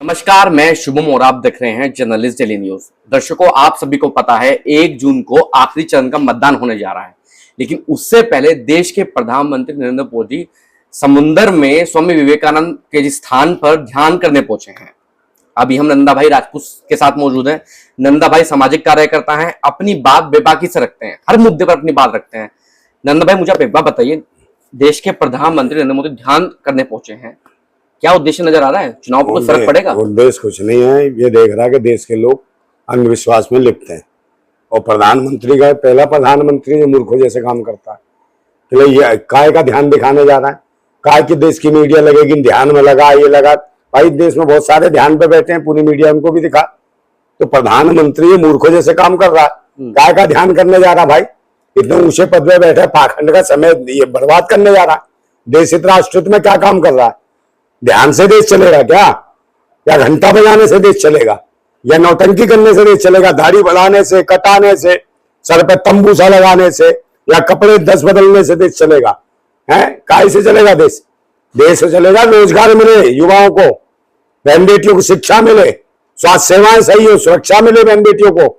नमस्कार, मैं शुभम और आप देख रहे हैं जर्नलिस्ट डेली न्यूज। दर्शकों, आप सभी को पता है 1 जून को आखिरी चरण का मतदान होने जा रहा है, लेकिन उससे पहले देश के प्रधानमंत्री नरेंद्र मोदी समुद्र में स्वामी विवेकानंद के जिस स्थान पर ध्यान करने पहुंचे हैं। अभी हम नंदा भाई राजपूत के साथ मौजूद हैं। नंदा भाई सामाजिक कार्यकर्ता हैं, अपनी बात बेबाकी से रखते हैं, हर मुद्दे पर अपनी बात रखते हैं। नंदा भाई, मुझे आप एक बात बताइए, देश के प्रधानमंत्री नरेंद्र मोदी ध्यान करने पहुंचे हैं, क्या उद्देश्य नजर आ रहा है? चुनाव पर कुछ फर्क पड़ेगा? उद्देश्य कुछ नहीं है, ये देख रहा है कि देश के लोग अंधविश्वास में लिप्त हैं और प्रधानमंत्री का पहला प्रधानमंत्री जो मूर्खों जैसे काम करता है, तो ये काय का ध्यान दिखाने जा रहा है। काय की देश की मीडिया लगेगी, ध्यान में लगा, ये लगा। भाई, देश में बहुत सारे ध्यान पे बैठे हैं, पूरी मीडिया उनको भी दिखा। तो प्रधानमंत्री मूर्खों जैसे काम कर रहा है, काय का ध्यान करने जा रहा भाई? इतने ऊंचे पद पे बैठे, पाखंड का समय ये बर्बाद करने जा रहा है। देश हित राष्ट्र हित में क्या काम कर रहा है? ध्यान से देश चलेगा क्या? या घंटा बजाने से देश चलेगा? या नौटंकी करने से देश चलेगा? दाढ़ी बढ़ाने से, कटाने से, सर पे तंबू सा लगाने से, या कपड़े 10 बदलने से देश चलेगा? है काय से चलेगा देश? देश से चलेगा रोजगार मिले युवाओं को, बहन बेटियों को शिक्षा मिले, स्वास्थ्य सेवाएं सही हो, सुरक्षा मिले बहन बेटियों को,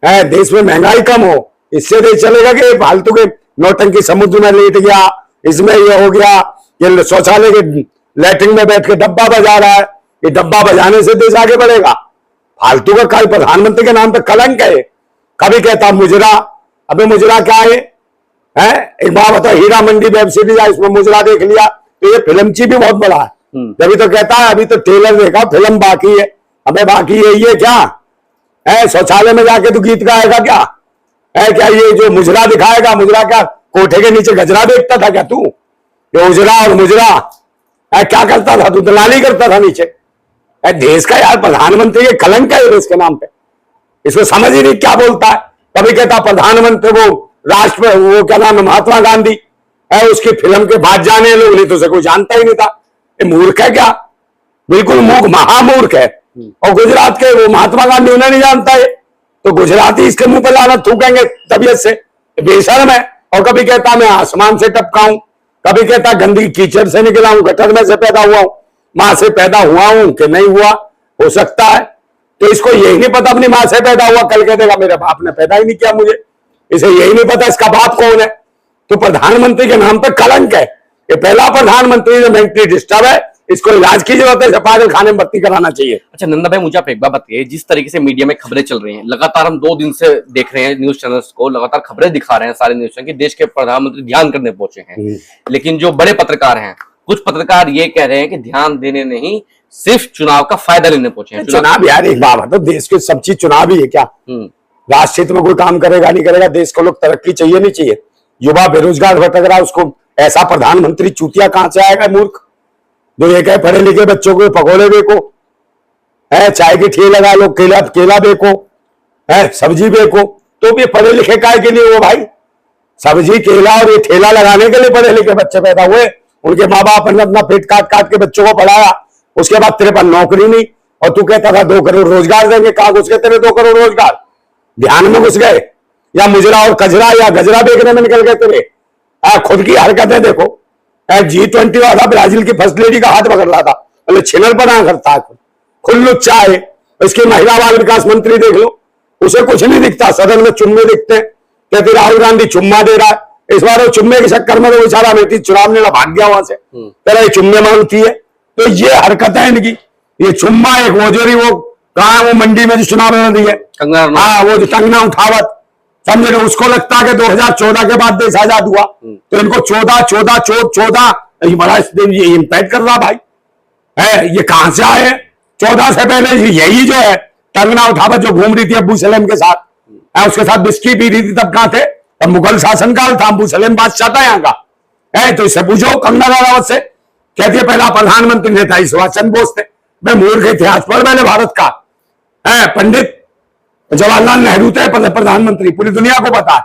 है देश में महंगाई कम हो, इससे देश चलेगा कि फालतू के नौटंकी समुद्र में लेट गया, इसमें ये हो गया, ये शौचालय के लैट्रिन में बैठ के डब्बा बजा रहा है, ये डब्बा बजाने से देश आगे बढ़ेगा? फालतू का काय प्रधानमंत्री के नाम पे कलंक है। कभी कहता मुजरा, अबे मुजरा क्या है? एक बार बता, हीरा मंडी वेब सीरीज है, इसमें मुजरा देख लिया तो ये फिल्मची भी बहुत बड़ा है। जब तो कहता है अभी तो ट्रेलर देखा, फिल्म बाकी है। अबे बाकी है ये क्या है? शौचालय में जाके तू गीत गाएगा क्या? है क्या ये जो मुजरा दिखाएगा? मुजरा क्या कोठे के नीचे गजरा देखता था क्या तू? ये उजरा और मुजरा क्या करता था? तू दलाली करता था नीचे। देश का यार प्रधानमंत्री के कलंक है देश के नाम पे, इसको समझ ही नहीं क्या बोलता है। कभी कहता प्रधानमंत्री वो राष्ट्र, वो क्या नाम है, महात्मा गांधी है, उसकी फिल्म के बाद जाने लोग, नहीं तो उसे कोई जानता ही नहीं था। ये मूर्ख है क्या? बिल्कुल मूर्ख, महामूर्ख है। और गुजरात के वो महात्मा गांधी उन्हें नहीं जानता है, तो गुजराती इसके मुंह पर लाना थूकेंगे तबियत से, बेशर्म है। और कभी कहता मैं आसमान से टपकाऊं, कभी कहता गंदी कीचड़ से निकला हूं, गटर में से पैदा हुआ हूं, मां से पैदा हुआ हूं कि नहीं हुआ, हो सकता है। तो इसको यही नहीं पता अपनी मां से पैदा हुआ, कल कह देगा मेरे बाप ने पैदा ही नहीं किया मुझे, इसे यही नहीं पता इसका बाप कौन है। तो प्रधानमंत्री के नाम पर कलंक है। ये पहला प्रधानमंत्री जो मेंटली डिस्टर्ब है, इसको इलाज की जरूरत है, पागल खाने में भर्ती कराना चाहिए। अच्छा नंदा भाई, मुझे आप एक बात बताइए, जिस तरीके से मीडिया में खबरें चल रही हैं, लगातार हम 2 दिन से देख रहे हैं, न्यूज चैनल्स को लगातार खबरें दिखा रहे हैं सारे न्यूज चैनल कि देश के प्रधानमंत्री ध्यान करने पहुंचे हैं, लेकिन जो बड़े पत्रकार हैं, कुछ पत्रकार ये कह रहे हैं कि ध्यान देने नहीं, सिर्फ चुनाव का फायदा लेने पहुंचे हैं। चुनाव यार एक बात है, देश के सब चीज चुनाव ही है क्या? राष्ट्र हित में कोई काम करेगा नहीं करेगा? देश को लोग तरक्की चाहिए नहीं चाहिए? युवा बेरोजगार भटक रहा है, उसको ऐसा प्रधानमंत्री चूतिया कहां से आएगा मूर्ख, जो ये कहे पढ़े लिखे बच्चों को पकौड़े बेको, है चाय की ठेला लगा लो, केला बेको, है सब्जी बेको, तो भी पढ़े लिखे काय के लिए? वो भाई सब्जी केला और ये ठेला लगाने के लिए पढ़े लिखे बच्चे पैदा हुए, उनके माँ बाप ने अपना पेट काट काट के बच्चों को पढ़ाया, उसके बाद तेरे पास नौकरी नहीं, और तू कहता था 2 करोड़ रोजगार देंगे। कहां घुस गए तेरे 2 करोड़ रोजगार? ध्यान में घुस गए या मुजरा और कजरा या गजरा बेचने में निकल गए तेरे? खुद की हरकतें देखो। G20 वाला ब्राजील की फर्स्ट लेडी का हाथ पकड़ रहा था, बोले छिनर बना करता है, खुद लुच्चा है। इसकी महिला बाल विकास मंत्री देख लो, उसे कुछ नहीं दिखता, सदन में चुम्मे दिखते हैं। कहते राहुल गांधी चुम्मा दे रहा है, इस बार वो चुम्मे के चक्कर में तो बेचारा बेटी चुनाव लेना भाग गया वहां से, तेरा ये चुम्मे मांगती है। तो ये हरकत है इनकी, ये चुम्मा एक मोजरी, वो कहा वो मंडी में जो चुनाव लड़ रही है, हाँ वो जो कंगना उठावत, समझे, उसको लगता है कि 2014 के बाद देश आजाद हुआ, तो इनको 14 ये बड़ा ये इम्पैक्ट कर रहा भाई है। ये कहां से आए? 14 से पहले यही जो है कंगना उठावत जो घूम रही थी अबू सलेम के साथ, उसके साथ बिस्की पी रही थी, तब कहां थे? तब मुगल शासनकाल था, अबू सलेम बादशाह था यहाँ का। तो इससे पूछो कंगना राणावत से, कहती है पहला प्रधानमंत्री नेताजी सुभाष चंद्र बोस थे। मैं मूर्ख इतिहास पढ़ मैंने भारत का, पंडित जवाहरलाल नेहरू थे प्रधानमंत्री, पूरी दुनिया को पता है।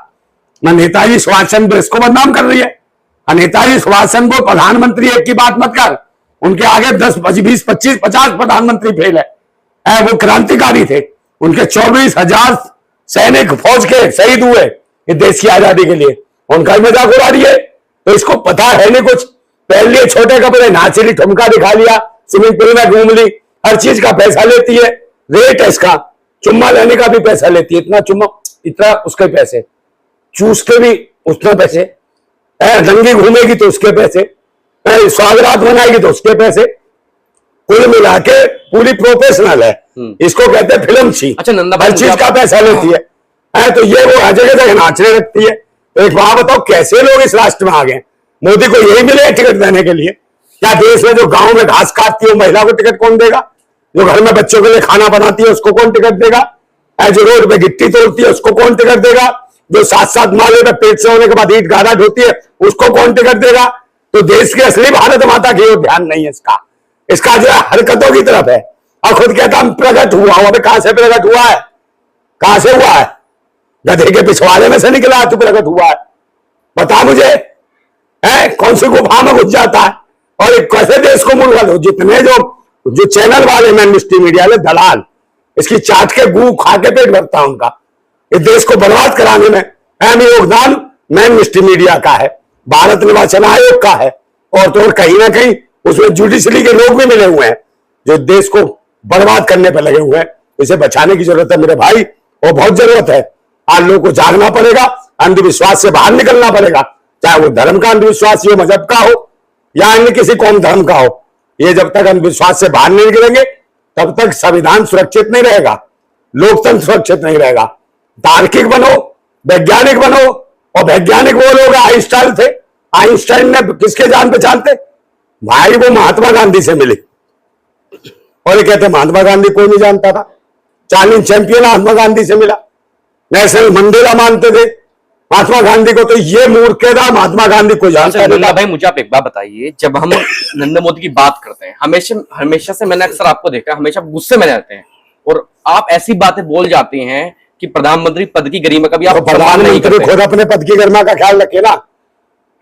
मैं नेताजी सुभाष चंद्र बोस को बदनाम कर रही है। नेताजी सुभाष चंद्र बोस प्रधानमंत्री एक की बात मत कर, उनके आगे 10, 20, 25, 50 प्रधानमंत्री फेल है। वो क्रांतिकारी थे, उनके 24,000 सैनिक फौज के शहीद हुए इस देश की आजादी के लिए, उनका ही मजाक उड़ा रही है। तो इसको पता है नहीं कुछ, पहले छोटे कपड़े नाच ली, ठुमका दिखा लिया, स्विमिंग पूल में घूम ली, हर चीज का पैसा लेती है, रेट है इसका, चुम्मा लेने का भी पैसा लेती है, इतना चुम्मा इतना उसके पैसे, चूस के भी उतना पैसे, नंगी घूमेगी तो उसके पैसे, स्वागरात बनाएगी तो उसके पैसे, कुल मिला के पूरी प्रोफेशनल है। इसको कहते हैं फिल्म सी। अच्छा नंदा भाई, हर चीज का पैसा लेती है, तो ये वो हर जगह जगह नाचने रखती है। तो एक बात बताओ, कैसे लोग इस राष्ट्र में आ गए? मोदी को यही मिले टिकट देने के लिए? क्या देश में जो गांव में घास काटती है महिला को टिकट कौन देगा? जो घर में बच्चों के लिए खाना बनाती है उसको कौन टिकट देगा? जो रोड पे गिट्टी तोड़ती है उसको कौन टिकट देगा? जो 7-7 माले पे पेट से होने के बाद ईट गाड़ा ढोती है उसको कौन टिकट देगा? तो देश की असली भारत माता की ओर ध्यान नहीं है इसका जो है हरकतों की तरफ है। और खुद कहता हम प्रकट हुआ हूं। अबे कहां से प्रकट हुआ है? कहां से हुआ है? गधे के पिछवाड़े में से निकला है तू प्रकट हुआ है? बता मुझे, कौन सी गुफा में घुस जाता है? और एक कैसे देश को मुड़वा लो? जितने जो चैनल वाले मैन मिस्ट्री मीडिया वाले दलाल, इसकी चाट के गू खा के पेट भरता है उनका। इस देश को बर्बाद कराने में अहम योगदान मैन मिस्ट्री मीडिया का है, भारत निर्वाचन आयोग का है, और तो कहीं ना कहीं उसमें जुडिशरी के लोग भी मिले हुए हैं जो देश को बर्बाद करने पर लगे हुए हैं। इसे बचाने की जरूरत है मेरे भाई, और बहुत जरूरत है। आज लोगों को जागना पड़ेगा, अंधविश्वास से बाहर निकलना पड़ेगा, चाहे वो धर्म का अंधविश्वास हो, मजहब का हो, या अन्य किसी कौम धर्म का हो। ये जब तक अंधविश्वास से बाहर नहीं निकलेंगे तब तक संविधान सुरक्षित नहीं रहेगा, लोकतंत्र सुरक्षित नहीं रहेगा। तार्किक बनो, वैज्ञानिक बनो, और वैज्ञानिक वो लोग आइंस्टाइन थे। आइंस्टाइन ने किसके जान पहचान थे भाई? वो महात्मा गांधी से मिले, और ये कहते महात्मा गांधी कोई नहीं जानता था। चाइनीज चैंपियन महात्मा गांधी से मिला, नेशनल मंडेला मानते थे महात्मा गांधी को। तो ये मूर्खता महात्मा गांधी को जानता नंदा भाई, मुझे आप एक बात बताइए, जब हम नरेंद्र मोदी की बात करते हैं, हमेशा से मैंने अक्सर आपको देखा, हमेशा गुस्से में रहते हैं, और आप ऐसी बातें बोल जाते हैं कि प्रधानमंत्री पद की गरिमा का भी आप प्रधानमंत्री खुद अपने पद की गरिमा का ख्याल रखे ना।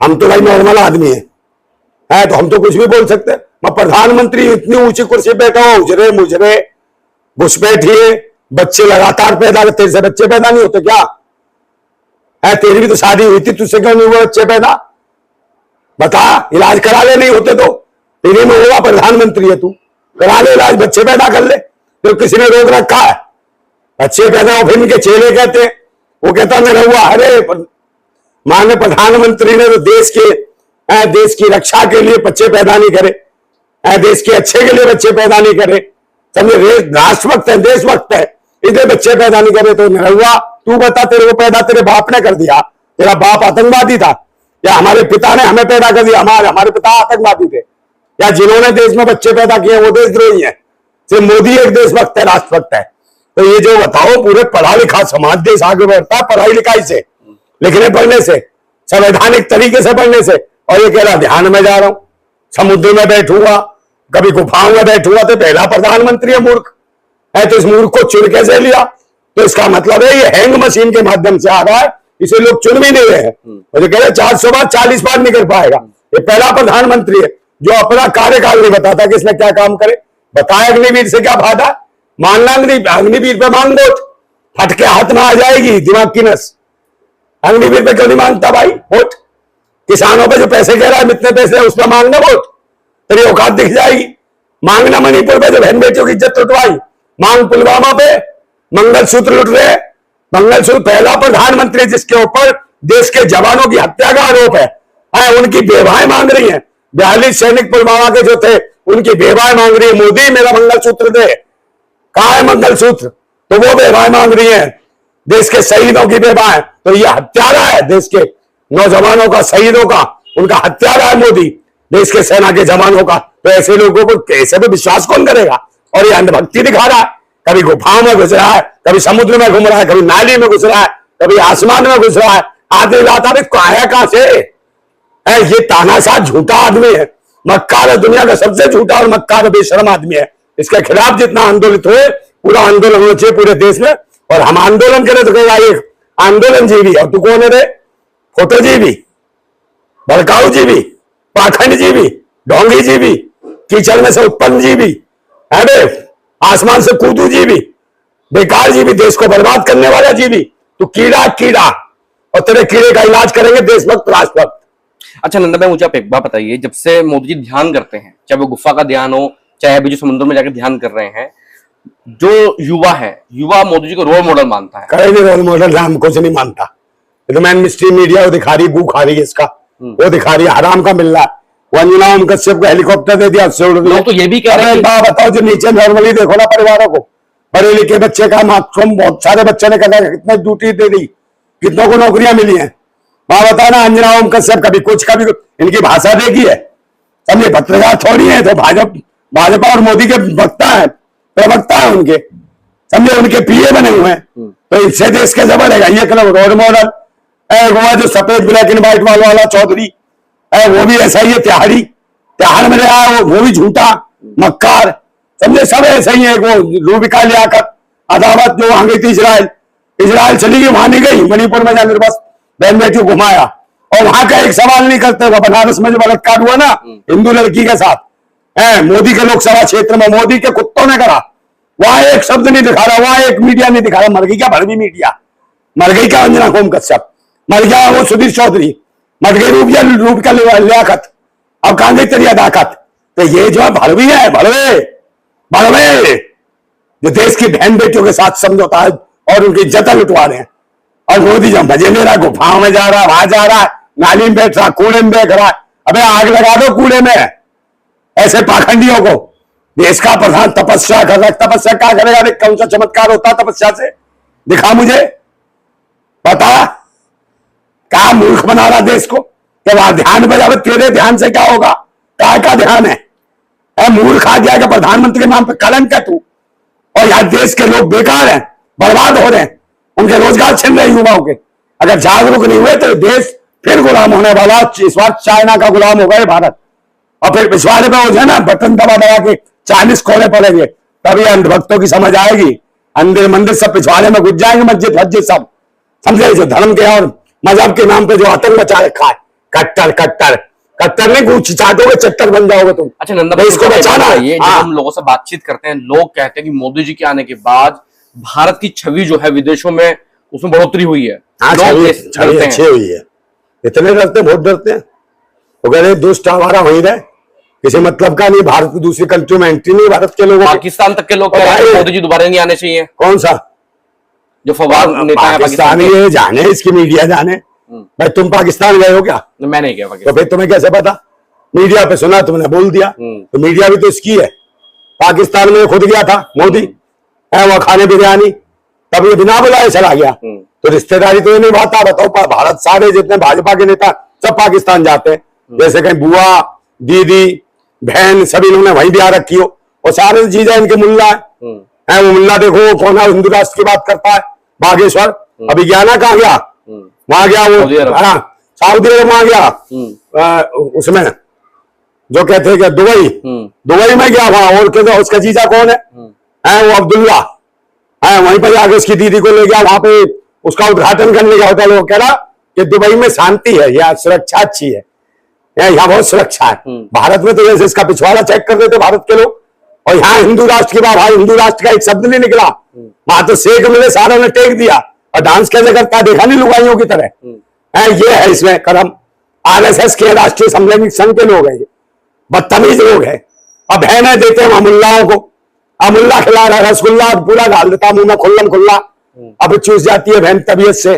हम तो भाई नॉर्मल आदमी है, तो हम तो कुछ भी बोल सकते हैं। मैं प्रधानमंत्री इतनी ऊंची कुर्सी बैठा हूं, उजरे मुजरे घुसपैठिए, बच्चे लगातार पैदा करते, तेरे से बच्चे पैदा नहीं होते क्या? तेरी भी तो शादी हुई थी, तुझसे क्यों नहीं हुआ बच्चे पैदा? बता, इलाज करा ले, नहीं होते तो तेरे में होगा। प्रधानमंत्री है तू, करा ले इलाज, बच्चे पैदा कर ले। तो किसी ने रोक रखा है? बच्चे पैदा हो, फिर इनके चेले कहते हैं, वो कहता मेरा हुआ। अरे माननीय प्रधानमंत्री ने तो देश की रक्षा के लिए बच्चे पैदा नहीं करे, देश के अच्छे के लिए बच्चे पैदा नहीं करे, समझे? राष्ट्रभक्त है, देशभक्त है, इसलिए बच्चे पैदा नहीं करे। तो मेरा हुआ, तू बता, तेरे को पैदा तेरे बाप ने कर दिया? तेरा बाप आतंकवादी था? या हमारे पिता ने हमें पैदा कर दिया? हमारे पिता आतंकवादी थे? या जिन्होंने देश में बच्चे पैदा किए वो देशद्रोही है? सिर्फ मोदी एक देशभक्त है, राष्ट्रभक्त है? तो ये जो बताओ, पूरे पढ़ा लिखा समाज देश आगे बढ़ता है पढ़ाई लिखाई से, लिखने पढ़ने से, संवैधानिक तरीके से पढ़ने से। और ये कह रहा ध्यान में जा रहा हूं, समुद्र में बैठूंगा, कभी गुफाओं में बैठूंगा। तो पहला प्रधानमंत्री है मूर्ख है, तो इस मूर्ख को चुन कैसे लिया? तो इसका मतलब है ये हैंग मशीन के माध्यम से आ रहा है, इसे लोग चुन भी नहीं रहे हैं। मुझे कह रहे 400 बार 40 बार नहीं कर पाएगा। ये पहला प्रधानमंत्री है जो अपना कार्यकाल नहीं बताता कि इसने क्या काम करे। बताया अग्निवीर से क्या फायदा? मानना अग्निवीर पे मांग वोट, फटके हाथ में आ जाएगी दिमाग की नस। अग्निवीर पे क्यों नहीं मांगता भाई वोट? किसानों पे जो पैसे कह रहा है, इतने पैसे उस पर मांगना वोट, तेरी औकात दिख जाएगी। मांगना मणिपुर पे जो बहन बेटियों की इज्जत लुटवाई, मांग पुलवामा पे मंगलसूत्र लुट रहे। मंगलसूत्र, पहला प्रधानमंत्री जिसके ऊपर देश के जवानों की हत्या का आरोप है, उनकी बेवाएं मांग रही हैं। 42 सैनिक पुलवामा के जो थे उनकी बेवाएं मांग रही है, मोदी मेरा मंगलसूत्र दे। कहां है मंगलसूत्र? तो वो बेवाएं मांग रही है, देश के शहीदों की बेवाएं। तो ये हत्यारा है देश के नौजवानों का, शहीदों का, उनका हत्यारा है मोदी, देश के सेना के जवानों का। तो ऐसे लोगों को कैसे भी विश्वास कौन करेगा? और ये अंधभक्ति दिखा रहा है, कभी गुफाओं में घुस रहा है, कभी समुद्र में घूम रहा है, कभी नाली में घुस रहा है, कभी आसमान में घुस रहा है। आधी रात आया कहां से? ये तानाशाह झूठा आदमी है, मक्कार है, दुनिया का सबसे झूठा और मक्कार बेशर्म आदमी है। इसके खिलाफ जितना आंदोलित हुए, पूरा आंदोलन होना चाहिए पूरे देश में। और हम आंदोलन करें तो कहेगा ये आंदोलन जीवी, और तू कौन है रे? फोटो जीवी, भड़काऊ जीवी, पाखंड जीवी, ढोंगी जीवी, कीचड़ में से उत्पन्न जीवी, अरे आसमान से कूदू जीवी, बेकार जीवी, देश को बर्बाद करने वाला जीवी। तू कीड़ा कीड़ा, और तेरे कीड़े का इलाज करेंगे देशभक्त राष्ट्रभक्त। अच्छा नंदा भाई, मुझे आप एक बात बताइए, जब से मोदी जी ध्यान करते हैं, चाहे वो गुफा का ध्यान हो, चाहे अभी जो समुद्र में जाकर ध्यान कर रहे हैं, जो युवा है, युवा मोदी जी को रोल मॉडल मानता है। कहीं भी रोल मॉडल हम कुछ नहीं मानता। ये तो मैन मिस्ट्री मीडिया वो दिखा रही, गू खा रही है इसका, वो दिखा रही है हराम का मिल रहा है। वो अंजना ओम कश्यप को हेलीकॉप्टर दे दिया, उससे उड़ रही है। लोग तो ये भी कह रहे हैं, बताओ जो नीचे नॉर्मली देखो ना परिवारों को, पढ़े लिखे बच्चे का मार्क्सम बहुत सारे बच्चे ने करना, कितने ड्यूटी दे दी, कितनों को नौकरियां मिली हैं। वहां बताओ ना अंजना ओम कश्यप कभी कुछ, कभी इनकी भाषा देखी है? समझे, पत्रकार थोड़ी है, तो भाजपा और मोदी के वक्ता है, प्रवक्ता है उनके, समझे, उनके पीए बने हुए हैं। तो इससे देश के जबर है ये क्लब रोल मॉडल। वो जो सफेद ब्लैक एंड व्हाइट वाला चौधरी वो भी ऐसा ही है, तिहाड़ में रहा है, वो भी झूठा मक्कार, समझे, सब ऐसा ही है। वो रूबिका लियाकत अदावत जो वहां गई थी इजराइल चली गई, वहां नहीं गई, मणिपुर में जाकर बस बहन बेटी घुमाया, और वहां का एक सवाल नहीं करते। वो बनारस में जो बलात्कार हुआ ना हिंदू लड़की के साथ, मोदी के लोकसभा क्षेत्र में, मोदी के कुत्तों ने करा, वहां एक शब्द नहीं दिखा रहा, वहां एक मीडिया नहीं दिखा रहा। मर गई क्या भरवी मीडिया? मर गई क्या अंजना ओम कश्यप? मर गया वो सुधीर चौधरी? मर गई रूप का लियाकत? अब कहां गई तेरी अदाकत? तो ये जो है भड़वी है, भड़वे जो देश की बहन बेटियों के साथ समझौता है और उनकी इज्जत लुटवा रहे हैं। और मोदी जो मजे ले रहा है, गुफाओं में जा रहा है, वहां जा रहा है, नाली में बैठ रहा, कूड़े में बैठ रहा है। अबे आग लगा दो कूड़े में ऐसे पाखंडियों को। देश का प्रधान तपस्या कर रहा, तपस्या क्या करेगा? कौन सा चमत्कार होता तपस्या से? दिखा मुझे, बता। क्या मूर्ख बना रहा देश को? जब ध्यान बजा, तेरे ध्यान से क्या होगा? का ध्यान है? मूर्ख आ जाएगा प्रधानमंत्री के नाम पे, कलंक है तू। और यहाँ देश के लोग बेकार हैं, बर्बाद हो रहे हैं, उनके रोजगार छिन रहे युवाओं के। अगर जागरूक नहीं हुए तो देश फिर गुलाम होने वाला। इस बार चाइना का गुलाम होगा भारत, और फिर पिछवाड़े पे हो जाए ना, बटन दबा दबा के 40 कोड़े पड़ेंगे, तभी अंधभक्तों की समझ आएगी। मंदिर सब पिछवाड़े में घुस जाएंगे, मस्जिद सब, समझे, जो धर्म के और मजहब के नाम पे जो आतंक मचा रखा है। कट्टर नहीं, कुछ चाटोगे चट्टर बन जाओगे तुम। अच्छा नंदा भाई, इसको बचाना है। जब हम लोगों से बातचीत करते हैं, लोग कहते हैं कि मोदी जी के आने के बाद भारत की छवि जो है विदेशों में, उसमें बढ़ोतरी हुई है। छवि अच्छी हुई है। इतने डरते, बहुत डरते हैं। वो कह रहे दुष्ट हमारा वही रहे, किसी मतलब का नहीं। भारत की दूसरी कंट्री में एंट्री नहीं भारत के लोगों, पाकिस्तान तक के लोग कह रहे हैं मोदी जी दोबारा नहीं आने चाहिए। कौन सा जो फवाद नेता है पाकिस्तानी है? जाने इसकी मीडिया जाने। भाई तुम पाकिस्तान गए हो क्या? मैं नहीं गया। तो फिर तुम्हें कैसे पता? मीडिया पे सुना, तुमने बोल दिया। तो मीडिया भी तो इसकी है। पाकिस्तान में खुद गया था मोदी, है वहां खाने बिरयानी, तब ये बिना बुलाए चला गया। तो रिश्तेदारी तो ये नहीं बात। बताओ, भारत सारे जितने भाजपा के नेता सब पाकिस्तान जाते हैं, जैसे कहीं बुआ, दीदी, बहन, सभी इन्होंने वहीं भी आ रखी हो। और सारे चीजें इनके मुल्ला है। वो मुल्ला देखो कौन है, हिंदू राष्ट्र की बात करता है, बागेश्वर। अभी गया ना, कहाँ गया? वहां गया वो, सऊदी अरब वहां गया, उसमें जो कहते हैं दुबई में गया वहां। और कहते उसका जीजा कौन है? वो अब्दुल्ला है। वहीं पर जाके उसकी दीदी को ले गया, वहां पे उसका उद्घाटन करने गया होटल। वो कह रहा कि दुबई में शांति है, यहाँ सुरक्षा अच्छी है, यहाँ बहुत सुरक्षा है। भारत में तो जैसे इसका पिछवाड़ा चेक कर देते भारत के लोग। और यहाँ हिंदू राष्ट्र की बात, हिंदू राष्ट्र का एक शब्द नहीं निकला। वहां तो शेख मिले, सारा ने टेक दिया। और डांस कैसे करता देखा नहीं, लुगाइयों की तरह। ये है इसमें कर्म। आरएसएस के राष्ट्रीय सम्मेलन संघ के लोग हैं, बदतमीज लोग हैं। अब बहने देते हैं मुल्लाओं को, मुल्ला खिला रहा है रसगुल्ला, पूरा डाल देता मुंह में खुल्ला। अब चूस जाती है बहन तबीयत से,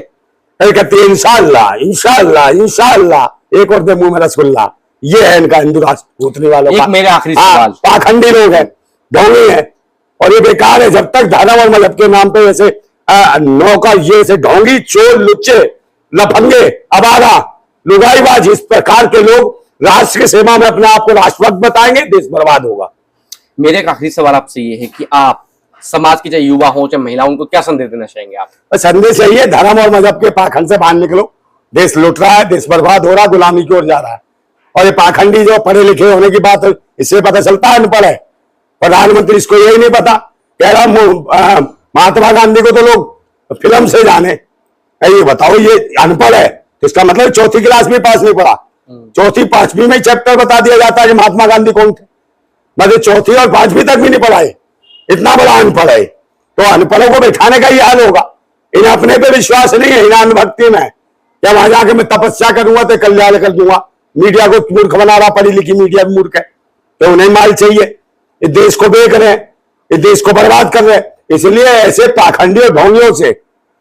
कहती है इंशाअल्लाह इंशाअल्लाह इंशाअल्लाह, एक और दे मुंह में रसगुल्ला। ये है इनका हिंदू राष्ट्र भूतने वालों का। मेरे आखिरी सवाल, पाखंडी लोग हैं, ढोंगी हैं, और ये बेकार है। जब तक धर्म और मजहब के नाम पे ऐसे नौका, ये से ढोंगी, चोर, लुच्चे, लफंगे, अबारा, लुगाईबाज, इस प्रकार के लोग राष्ट्र की सेवा में अपने आप को राष्ट्रभक्त बताएंगे, देश बर्बाद होगा। मेरे एक आखिरी सवाल आपसे ये है कि आप समाज के चाहे युवा हो चाहे महिला, उनको क्या संदेश देना चाहेंगे आप? संदेश यही है, धर्म और मजहब के पाखंड से बाहर निकलो। देश लुट रहा है, देश बर्बाद हो रहा है, गुलामी की ओर जा रहा है। और ये पाखंडी जो पढ़े लिखे होने की बात है, इससे पता चलता है अनपढ़ है। प्रधानमंत्री इसको यही नहीं पता, कह रहा महात्मा गांधी को तो लोग फिल्म से जाने। ये बताओ, ये अनपढ़ है तो इसका मतलब चौथी क्लास में पास नहीं पढ़ा। चौथी पांचवी में चैप्टर बता दिया जाता है कि महात्मा गांधी कौन थे, मतलब चौथी और पांचवी तक भी नहीं पढ़ाए। इतना बड़ा अनपढ़ है। तो अनपढ़ों को बैठाने का ही हाल होगा। इन्हें अपने पे विश्वास नहीं है, इन्हें अनुभक्ति में। या वहां जाके मैं तपस्या करूंगा तो कल्याण कर दूंगा। मीडिया को मूर्ख बना रहा, पढ़ी लिखी मीडिया भी मूर्ख है, तो उन्हें माल चाहिए। इस देश को बेच रहे हैं, इस देश को बर्बाद कर रहे हैं। इसलिए ऐसे पाखंडी और ढोंगियों से,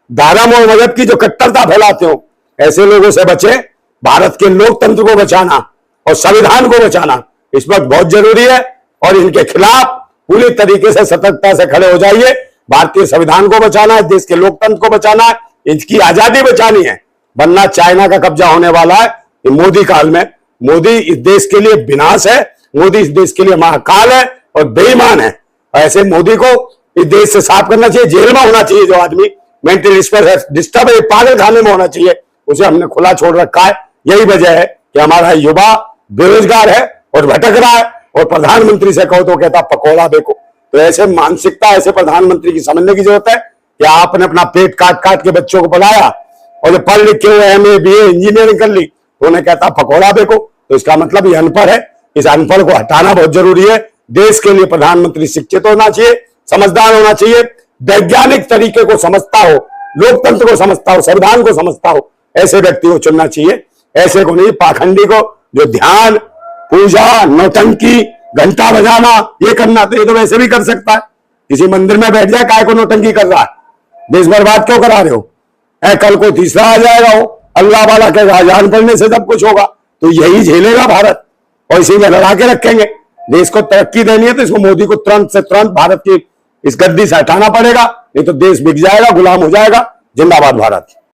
धर्म और मजहब की जो कट्टरता फैलाते हो, ऐसे लोगों से बचे। भारत के लोकतंत्र को बचाना और संविधान को बचाना इस वक्त बहुत जरूरी है, और इनके खिलाफ पूरी तरीके से सतर्कता से खड़े हो जाइए। भारतीय संविधान को बचाना है, देश के लोकतंत्र को बचाना है, इसकी आजादी बचानी है, वरना चाइना का कब्जा होने वाला है ये मोदी काल में। मोदी इस देश के लिए विनाश है, मोदी इस देश के लिए महाकाल है और बेईमान है। ऐसे मोदी को इस देश से साफ करना चाहिए, जेल में होना चाहिए। जो आदमी मेंटल डिस्टर्ब है, पागल खाने में होना चाहिए, उसे हमने खुला छोड़ रखा है। यही वजह है कि हमारा युवा बेरोजगार है और भटक रहा है, और प्रधानमंत्री से कहो तो कहता पकौड़ा देखो। तो ऐसे मानसिकता ऐसे प्रधानमंत्री की समझने की जरूरत है कि आपने अपना पेट काट काट के बच्चों को पढ़ाया, और जो पढ़ लिख के हुए MA BA इंजीनियरिंग कर ली तो उन्हें कहता पकौड़ा देखो। तो इसका मतलब ये अनपढ़ है। इस अनपढ़ को हटाना बहुत जरूरी है। देश के लिए प्रधानमंत्री शिक्षित होना चाहिए, समझदार होना चाहिए, वैज्ञानिक तरीके को समझता हो, लोकतंत्र को समझता हो, संविधान को समझता हो, ऐसे व्यक्ति को चुनना चाहिए। ऐसे को नहीं, पाखंडी को, जो ध्यान पूजा नौटंकी घंटा बजाना ये करना, तो ये तो वैसे भी कर सकता है। किसी मंदिर में बैठ जाए, काय को नौटंकी कर रहा है, देश बर्बाद क्यों करा रहे हो? कल को तीसरा आ जाएगा, वो अल्लाह वाला कहेगा अजान पढ़ने से सब कुछ होगा, तो यही झेलेगा भारत, और इसी में लड़ा के रखेंगे। देश को तरक्की देनी है तो इसको मोदी को तुरंत से तुरंत भारत की इस गद्दी से हटाना पड़ेगा, नहीं तो देश बिक जाएगा, गुलाम हो जाएगा। जिंदाबाद भारत।